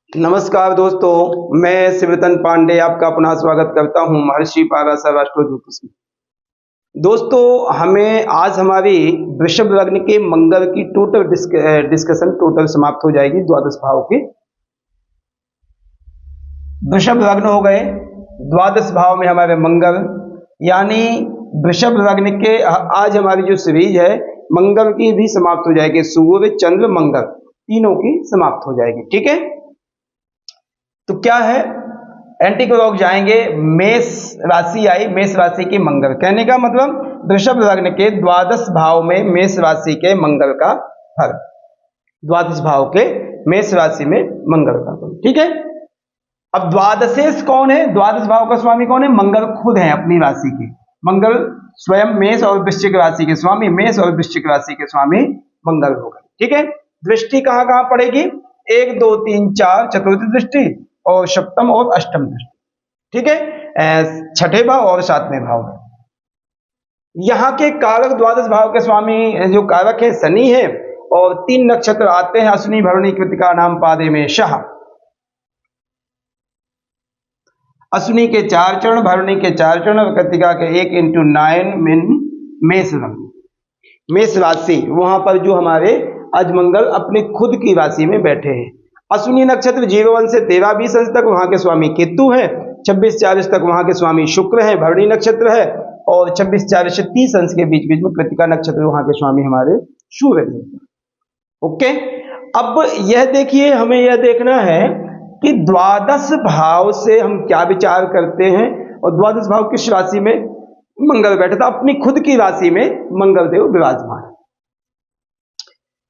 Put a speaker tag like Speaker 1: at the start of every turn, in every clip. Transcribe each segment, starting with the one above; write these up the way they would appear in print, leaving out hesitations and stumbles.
Speaker 1: नमस्कार दोस्तों, मैं शिवरतन पांडे आपका पुनः स्वागत करता हूं महर्षि पाराशर राष्ट्र ज्योतिष में। दोस्तों, हमें आज हमारी वृषभ लग्न के मंगल की टोटल डिस्कशन टोटल समाप्त हो जाएगी। द्वादश भाव के वृषभ लग्न हो गए, द्वादश भाव में हमारे मंगल, यानी वृषभ लग्न के आज हमारी जो सीरीज है मंगल की भी समाप्त हो जाएगी। सूर्य चंद्र मंगल तीनों की समाप्त हो जाएगी। ठीक है, तो क्या है, एंटी क्लॉक जाएंगे। मेष राशि आई, मेष राशि के मंगल, कहने का मतलब वृषभ लग्न के द्वादश भाव में मेष राशि के मंगल का फल, द्वादश भाव के मेष राशि में मंगल का फल। ठीक है, अब द्वादशेश कौन है? द्वादश भाव का स्वामी कौन है? मंगल खुद है अपनी राशि के। मंगल स्वयं मेष और वृश्चिक राशि के स्वामी, मेष और वृश्चिक राशि के स्वामी मंगल हो गए। ठीक है, दृष्टि कहां कहां पड़ेगी? 1 2 3 4 चतुर्थी दृष्टि और सप्तम और अष्टम दृष्टि। ठीक है, छठे भाव और सातवें भाव में। यहां के कारक द्वादश भाव के स्वामी जो कारक है शनि है, और 3 नक्षत्र आते हैं अश्विनी भरणी कृतिका नाम पादे में शाह। अश्विनी के 4 चरण, भरणी के 4 चरण और कृतिका के 1 × 9 में मेष लग्न, मेष राशि, वहां पर जो हमारे आज मंगल अपने खुद की राशि में बैठे हैं। अश्विनी नक्षत्र 01 से 13-20 अंश तक वहां के स्वामी केतु है, 26-40 तक वहां के स्वामी शुक्र है, भरणी नक्षत्र है, और 26-40 से 30 अंश के बीच बीच में कृतिका नक्षत्र वहां के स्वामी हमारे सूर्य है। ओके, अब यह देखिए, हमें यह देखना है कि द्वादश भाव से हम क्या विचार करते हैं, और द्वादश भाव किस राशि में मंगल बैठा था? अपनी खुद की राशि में मंगल देव विराजमान।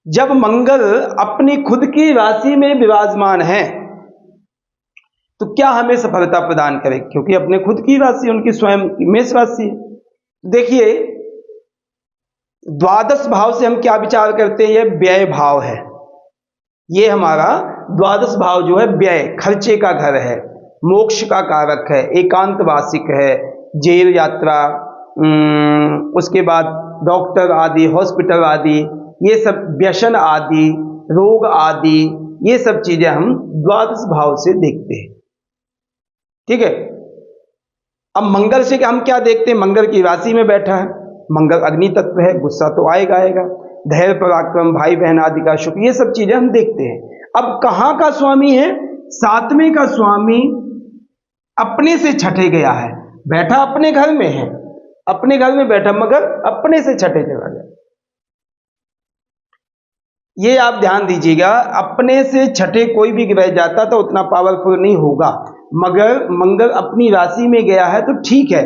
Speaker 1: जब मंगल अपनी खुद की राशि में विराजमान है तो क्या हमें सफलता प्रदान करे? क्योंकि अपने खुद की राशि उनकी स्वयं की मेष राशि है। देखिए, द्वादश भाव से हम क्या विचार करते हैं? यह व्यय भाव है। ये हमारा द्वादश भाव जो है व्यय, खर्चे का घर है, मोक्ष का कारक है, एकांत वासिक है, जेल यात्रा, उसके बाद डॉक्टर आदि, हॉस्पिटल आदि, ये सब व्यसन आदि, रोग आदि, ये सब चीजें हम द्वादश भाव से देखते हैं। ठीक है, अब मंगल से हम क्या देखते हैं? मंगल की राशि में बैठा है, मंगल अग्नि तत्व है, गुस्सा तो आएगा आएगा, धैर्य पराक्रम, भाई बहन आदि का सुख, ये सब चीजें हम देखते हैं। अब कहां का स्वामी है? सातवें का स्वामी अपने से छठे गया है, बैठा अपने घर में है, अपने घर में बैठा, मगर अपने से छठे चला गया। ये आप ध्यान दीजिएगा, अपने से छठे कोई भी ग्रह जाता तो उतना पावरफुल नहीं होगा, मगर मंगल अपनी राशि में गया है तो ठीक है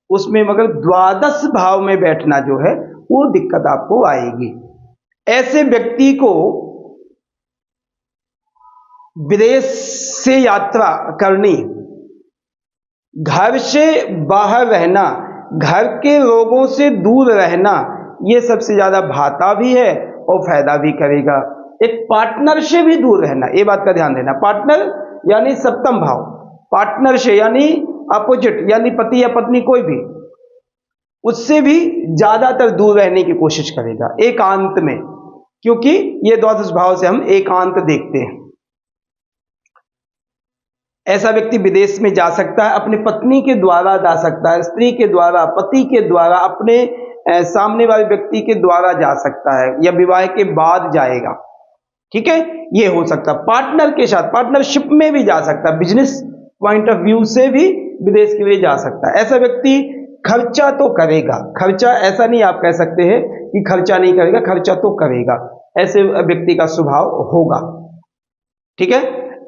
Speaker 1: उसमें, मगर द्वादश भाव में बैठना जो है वो दिक्कत आपको आएगी। ऐसे व्यक्ति को विदेश से यात्रा करनी, घर से बाहर रहना, घर के लोगों से दूर रहना, ये सबसे ज्यादा भाता भी है और फायदा भी करेगा। एक पार्टनर से भी दूर रहना, ये बात का ध्यान देना। पार्टनर यानी सप्तम भाव, पार्टनर से यानी अपोजिट, यानी पति या पत्नी कोई भी, उससे भी ज्यादातर दूर रहने की कोशिश करेगा एकांत में, क्योंकि ये द्वादश भाव से हम एकांत देखते हैं। ऐसा व्यक्ति विदेश में जा सकता है, अपनी पत्नी के द्वारा जा सकता है, स्त्री के द्वारा, पति के द्वारा, अपने सामने वाले व्यक्ति के द्वारा जा सकता है, या विवाह के बाद जाएगा। ठीक है, ये हो सकता है। पार्टनर के साथ, पार्टनरशिप में भी जा सकता है, बिजनेस पॉइंट ऑफ व्यू से भी विदेश के लिए जा सकता है। ऐसा व्यक्ति खर्चा तो करेगा, खर्चा ऐसा नहीं आप कह सकते हैं कि खर्चा नहीं करेगा, खर्चा तो करेगा, ऐसे व्यक्ति का स्वभाव होगा। ठीक है,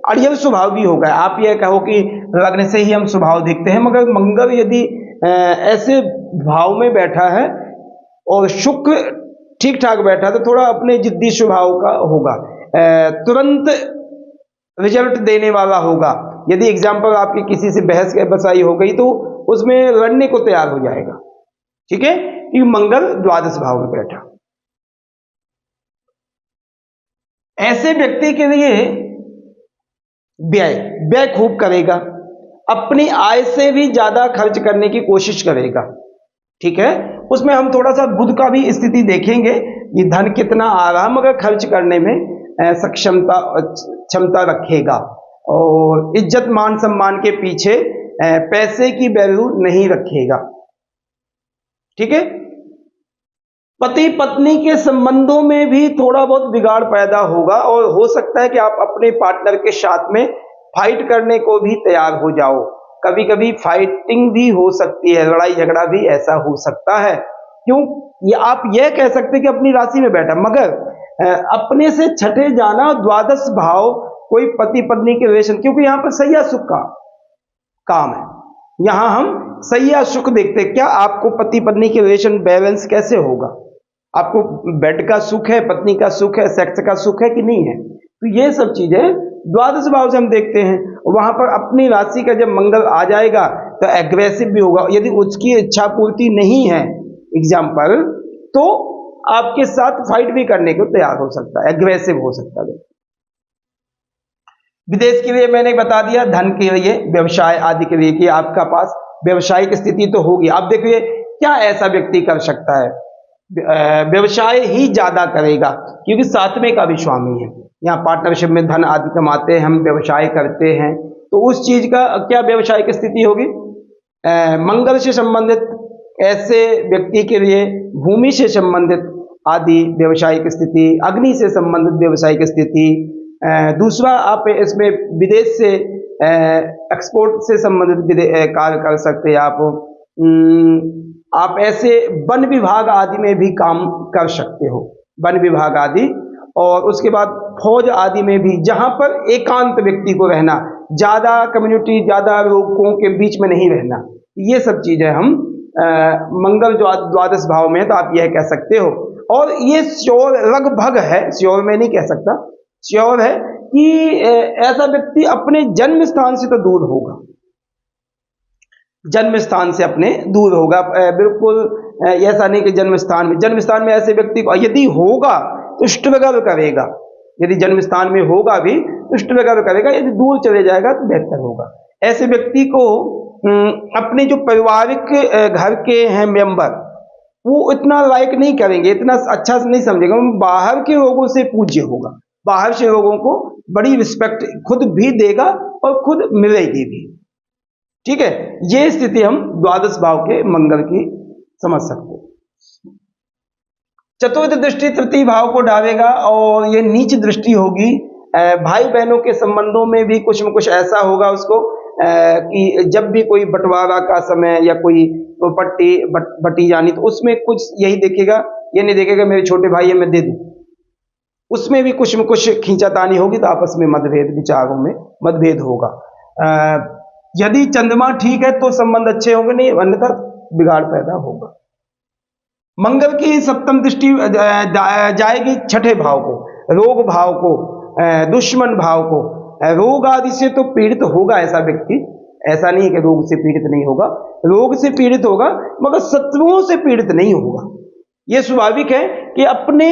Speaker 1: अड़ियल स्वभाव भी होगा। आप ये कहो कि लग्न से ही हम स्वभाव देखते हैं, मगर मंगल यदि ऐसे भाव में बैठा है और शुक्र ठीक ठाक बैठा तो थोड़ा अपने जिद्दी स्वभाव का होगा, तुरंत रिजल्ट देने वाला होगा। यदि एग्जाम्पल आपकी किसी से बहस बसाई हो गई तो उसमें लड़ने को तैयार हो जाएगा। ठीक है, क्योंकि मंगल द्वादश भाव में बैठा। ऐसे व्यक्ति के लिए व्यय खूब करेगा, अपनी आय से भी ज्यादा खर्च करने की कोशिश करेगा। ठीक है, उसमें हम थोड़ा सा बुध का भी स्थिति देखेंगे, ये धन कितना आ रहा, मगर खर्च करने में क्षमता रखेगा और इज्जत मान सम्मान के पीछे पैसे की वैल्यू नहीं रखेगा। ठीक है। पति पत्नी के संबंधों में भी थोड़ा बहुत बिगाड़ पैदा होगा और हो सकता है कि आप अपने पार्टनर के साथ में फाइट करने को भी तैयार हो जाओ। कभी कभी फाइटिंग भी हो सकती है, लड़ाई झगड़ा भी ऐसा हो सकता है। क्यों? ये आप यह कह सकते कि अपनी राशि में बैठा, मगर अपने से छठे जाना द्वादश भाव कोई पति पत्नी के रिलेशन, क्योंकि यहां पर सैया सुख का काम है। यहां हम सैया सुख देखते हैं। क्या आपको पति पत्नी के रिलेशन बैलेंस कैसे होगा? आपको बेड का सुख है, पत्नी का सुख है, सेक्स का सुख है कि नहीं है? तो ये सब चीजें द्वादश भाव से हम देखते हैं। वहां पर अपनी राशि का जब मंगल आ जाएगा तो एग्रेसिव भी होगा। यदि उसकी इच्छा पूर्ति नहीं है एग्जाम्पल, तो आपके साथ फाइट भी करने को तैयार हो सकता है, एग्रेसिव हो सकता है। विदेश के लिए मैंने बता दिया, धन के लिए, व्यवसाय आदि के लिए कि आपका पास व्यवसायिक स्थिति तो होगी। आप देखिए क्या ऐसा व्यक्ति कर सकता है, व्यवसाय ही ज्यादा करेगा क्योंकि सातवें का भी स्वामी है। यहाँ पार्टनरशिप में धन आदि कमाते हैं, हम व्यवसाय करते हैं, तो उस चीज का क्या व्यवसायिक स्थिति होगी? मंगल से संबंधित ऐसे व्यक्ति के लिए भूमि से संबंधित आदि व्यवसायिक स्थिति, अग्नि से संबंधित व्यवसायिक स्थिति। दूसरा, आप इसमें विदेश से एक्सपोर्ट से संबंधित कार्य कर सकते हैं। आप ऐसे वन विभाग आदि में भी काम कर सकते हो, वन विभाग आदि। और उसके बाद फौज आदि में भी, जहां पर एकांत व्यक्ति को रहना, ज्यादा कम्युनिटी, ज्यादा लोगों के बीच में नहीं रहना, ये सब चीजें हम मंगल जो द्वादश भाव में है तो आप यह कह सकते हो। और ये श्योर लगभग है, श्योर मैं नहीं कह सकता, श्योर है कि ऐसा व्यक्ति अपने जन्म स्थान से तो दूर होगा, जन्म स्थान से अपने दूर होगा। बिल्कुल ऐसा नहीं कि जन्म स्थान में ऐसे व्यक्ति को यदि होगा तो स्ट्रगल करेगा, यदि जन्म स्थान में होगा भी तो स्ट्रगल करेगा, यदि दूर चले जाएगा तो बेहतर होगा। ऐसे व्यक्ति को अपने जो पारिवारिक घर के हैं मेंबर, वो इतना लाइक नहीं करेंगे, इतना अच्छा से नहीं समझेगा। बाहर के लोगों से पूज्य होगा, बाहर से लोगों को बड़ी रिस्पेक्ट खुद भी देगा और खुद मिलेगी भी। ठीक है, ये स्थिति हम द्वादश भाव के मंगल की समझ सकते हैं। चतुर्थ दृष्टि तृतीय भाव को डालेगा और ये नीच दृष्टि होगी। भाई बहनों के संबंधों में भी कुछ न कुछ ऐसा होगा उसको कि जब भी कोई बंटवारा का समय या कोई प्रॉपर्टी बटी जानी, तो उसमें कुछ यही देखेगा, ये नहीं देखेगा मेरे छोटे भाई है मैं दे दूं। उसमें भी कुछ न कुछ खींचातानी होगी, तो आपस में मतभेद, विचारों में मतभेद होगा। यदि चंद्रमा ठीक है तो संबंध अच्छे होंगे, नहीं अन्यथा बिगाड़ पैदा होगा। मंगल की सप्तम दृष्टि जाएगी छठे भाव को, रोग भाव को, दुश्मन भाव को। रोग आदि से तो पीड़ित होगा ऐसा व्यक्ति, ऐसा नहीं है कि रोग से पीड़ित नहीं होगा, रोग से पीड़ित होगा मगर शत्रुओं से पीड़ित नहीं होगा। यह स्वाभाविक है कि अपने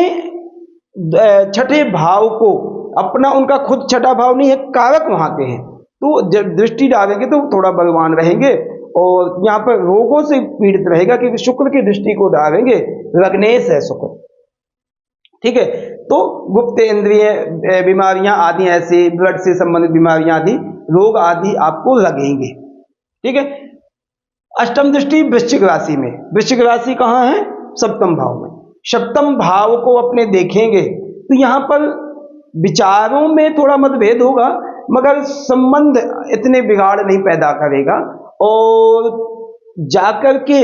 Speaker 1: छठे भाव को, अपना उनका खुद छठा भाव नहीं है, कारक वहां के हैं, तो जब दृष्टि डालेंगे तो थोड़ा बलवान रहेंगे। और यहाँ पर रोगों से पीड़ित रहेगा क्योंकि शुक्र की दृष्टि को डालेंगे, लग्नेश है शुक्र। ठीक है, तो गुप्त इंद्रिय बीमारियां आदि, ऐसे ब्लड से संबंधित बीमारियां आदि, रोग आदि आपको लगेंगे। ठीक है। अष्टम दृष्टि वृश्चिक राशि में, वृश्चिक राशि कहाँ है? सप्तम भाव में। सप्तम भाव को अपने देखेंगे तो यहाँ पर विचारों में थोड़ा मतभेद होगा मगर संबंध इतने बिगाड़ नहीं पैदा करेगा। और जाकर के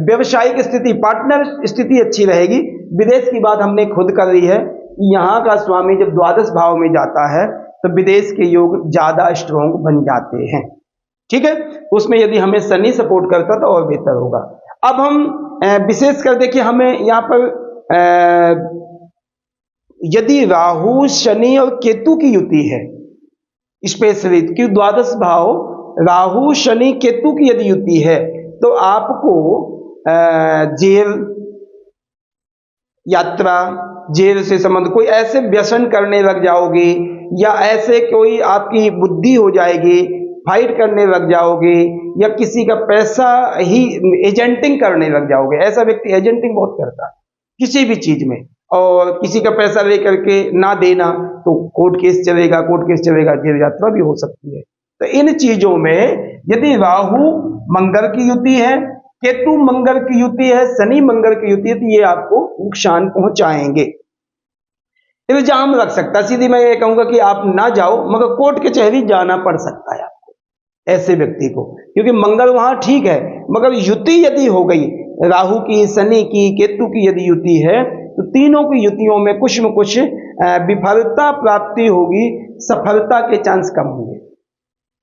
Speaker 1: व्यवसायिक स्थिति, पार्टनर स्थिति अच्छी रहेगी। विदेश की बात हमने खुद कर ली है, यहाँ का स्वामी जब द्वादश भाव में जाता है तो विदेश के योग ज्यादा स्ट्रोंग बन जाते हैं। ठीक है, उसमें यदि हमें शनि सपोर्ट करता तो और बेहतर होगा। अब हम विशेष कर देखिए, हमें यहाँ पर यदि राहु शनि और केतु की युति है, स्पेशली क्योंकि द्वादश भाव राहु शनि केतु की यदि युति है तो आपको जेल, यात्रा, जेल से संबंध, कोई ऐसे व्यसन करने लग जाओगे या ऐसे कोई आपकी बुद्धि हो जाएगी, फाइट करने लग जाओगे या किसी का पैसा ही एजेंटिंग करने लग जाओगे। ऐसा व्यक्ति एजेंटिंग बहुत करता है किसी भी चीज में, और किसी का पैसा लेकर के ना देना तो कोर्ट केस चलेगा, जेल यात्रा भी हो सकती है। तो इन चीजों में यदि राहु मंगल की युति है, केतु मंगल की युति है, शनि मंगल की युति है, तो ये आपको नुकसान पहुंचाएंगे। इल्जाम लग सकता है, सीधी मैं ये कहूंगा कि आप ना जाओ, मगर कोर्ट कचहरी जाना पड़ सकता है आपको, ऐसे व्यक्ति को, क्योंकि मंगल वहां ठीक है, मगर युति यदि हो गई राहु की, शनि की, केतु की यदि युति है, तो तीनों की युतियों में कुछ न कुछ विफलता प्राप्ति होगी, सफलता के चांस कम होंगे।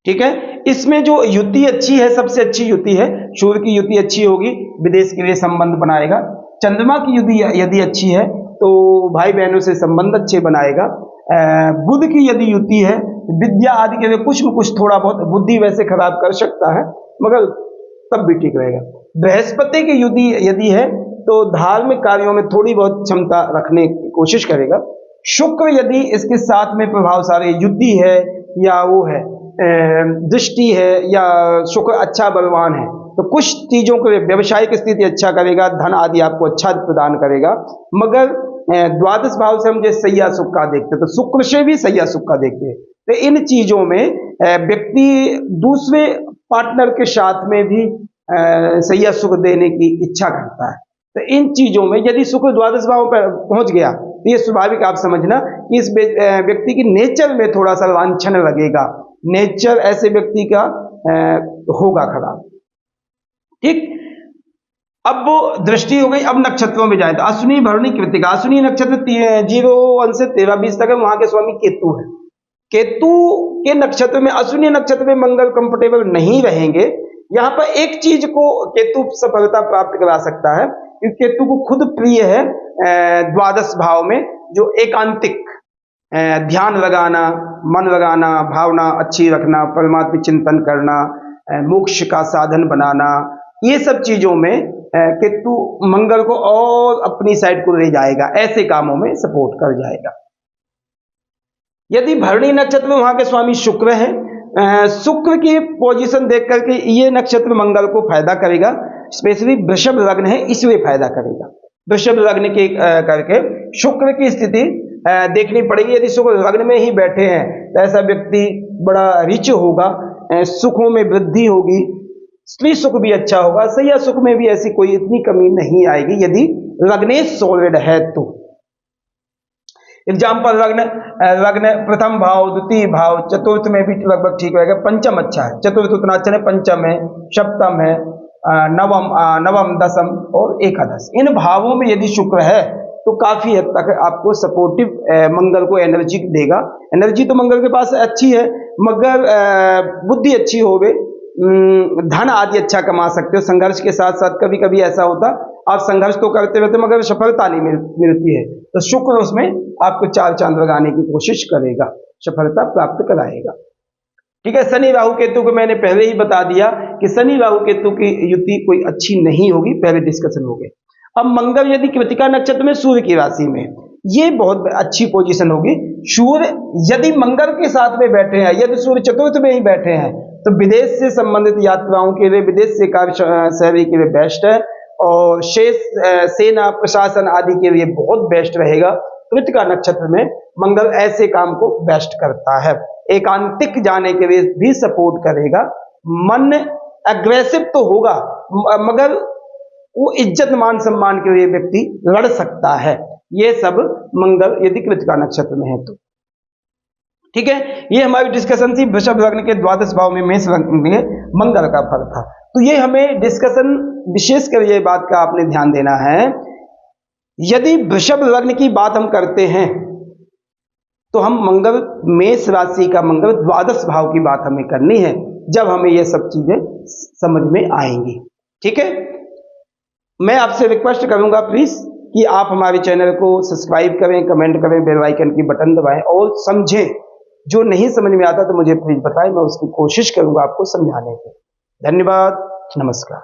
Speaker 1: ठीक है, इसमें जो युति अच्छी है, सबसे अच्छी युति है, सूर्य की युति अच्छी होगी, विदेश के लिए संबंध बनाएगा। चंद्रमा की युति यदि अच्छी है तो भाई बहनों से संबंध अच्छे बनाएगा। बुध की यदि युति है, विद्या आदि के लिए कुछ न कुछ थोड़ा बहुत, बुद्धि वैसे खराब कर सकता है मगर तब भी ठीक रहेगा। बृहस्पति की युति यदि है तो धार्मिक कार्यों में थोड़ी बहुत क्षमता रखने की कोशिश करेगा। शुक्र यदि इसके साथ में प्रभावशाली युति है, या वो है दृष्टि है, या शुक्र अच्छा बलवान है, तो कुछ चीजों के लिए व्यवसायिक स्थिति अच्छा करेगा, धन आदि आपको अच्छा प्रदान करेगा। मगर द्वादश भाव से हम जो सैया सुख का देखते हैं, तो शुक्र से भी सैया सुख का देखते हैं, तो इन चीजों में व्यक्ति दूसरे पार्टनर के साथ में भी सैया सुख देने की इच्छा करता है। तो इन चीजों में यदि शुक्र द्वादश भाव पर पहुंच गया तो ये स्वाभाविक आप समझना कि इस व्यक्ति की नेचर में थोड़ा सा लांछन लगेगा, नेचर ऐसे व्यक्ति का होगा खराब। ठीक, अब वो दृष्टि हो गई। अब नक्षत्रों में जाए तो अश्विनी, भरणी, कृत्तिका। अश्विनी नक्षत्र 0 से 13-20 तक है, वहां के स्वामी केतु है। केतु के नक्षत्र में, अश्विनी नक्षत्र में मंगल कंफर्टेबल नहीं रहेंगे। यहां पर एक चीज को केतु सफलता प्राप्त करा सकता है, क्योंकि केतु को खुद प्रिय है द्वादश भाव में जो एकांतिक ध्यान लगाना, मन लगाना, भावना अच्छी रखना, परमात्मा चिंतन करना, मोक्ष का साधन बनाना, ये सब चीजों में केतु मंगल को और अपनी साइड को ले जाएगा, ऐसे कामों में सपोर्ट कर जाएगा। यदि भरणी नक्षत्र में वहां के स्वामी शुक्र है, शुक्र की पोजीशन देख करके ये नक्षत्र मंगल को फायदा करेगा। स्पेशली वृषभ लग्न है इसलिए फायदा करेगा। वृषभ लग्न के करके शुक्र की स्थिति देखनी पड़ेगी। यदि शुक्र लग्न में ही बैठे हैं तो ऐसा व्यक्ति बड़ा रिच होगा, सुखों में वृद्धि होगी, स्त्री सुख भी अच्छा होगा, सैया सुख में भी ऐसी कोई इतनी कमी नहीं आएगी यदि लग्नेश सॉलिड है तो। एग्जाम्पल लग्न प्रथम भाव, द्वितीय भाव, चतुर्थ में भी लगभग ठीक रहेगा, पंचम अच्छा है, चतुर्थ उतना अच्छा है, पंचम है, सप्तम है, नवम, दसम और एकादश, इन भावों में यदि शुक्र है तो काफी हद तक आपको सपोर्टिव मंगल को एनर्जी देगा। एनर्जी तो मंगल के पास अच्छी है, मगर बुद्धि अच्छी होवे, धन आदि अच्छा कमा सकते हो। संघर्ष के साथ साथ कभी कभी ऐसा होता आप संघर्ष तो करते रहते मगर सफलता नहीं मिलती है, तो शुक्र उसमें आपको चार चांद लगाने की कोशिश करेगा, सफलता प्राप्त कराएगा। ठीक है, शनि राहु केतु को मैंने पहले ही बता दिया कि शनि राहु केतु की युति कोई अच्छी नहीं होगी, पहले डिस्कशन हो गए। अब मंगल यदि कृत्तिका नक्षत्र में सूर्य की राशि में, ये बहुत अच्छी पोजीशन होगी। सूर्य यदि मंगल के साथ में बैठे हैं, यदि सूर्य चतुर्थ में ही बैठे हैं तो विदेश से संबंधित यात्राओं के लिए, विदेश से कार्य शैली के लिए बेस्ट है, और शेष सेना प्रशासन आदि के लिए बहुत बेस्ट रहेगा। कृत्तिका नक्षत्र में मंगल ऐसे काम को बेस्ट करता है, एकांतिक जाने के लिए भी सपोर्ट करेगा। मन एग्रेसिव तो होगा मगर वो इज्जत मान सम्मान के लिए व्यक्ति लड़ सकता है, ये सब मंगल यदि कृत्तिका नक्षत्र में है तो। ठीक है, ये हमारी डिस्कशन थी वृषभ लग्न के द्वादश भाव में मेष लग्न में मंगल का फल था। तो ये हमें डिस्कशन विशेषकर ये बात का आपने ध्यान देना है, यदि वृषभ लग्न की बात हम करते हैं तो हम मंगल, मेष राशि का मंगल द्वादश भाव की बात हमें करनी है, जब हमें ये सब चीजें समझ में आएंगी। ठीक है, मैं आपसे रिक्वेस्ट करूंगा प्लीज कि आप हमारे चैनल को सब्सक्राइब करें, कमेंट करें, बेल आइकन की बटन दबाएं और समझें। जो नहीं समझ में आता तो मुझे प्लीज बताएं, मैं उसकी कोशिश करूंगा आपको समझाने की। धन्यवाद, नमस्कार।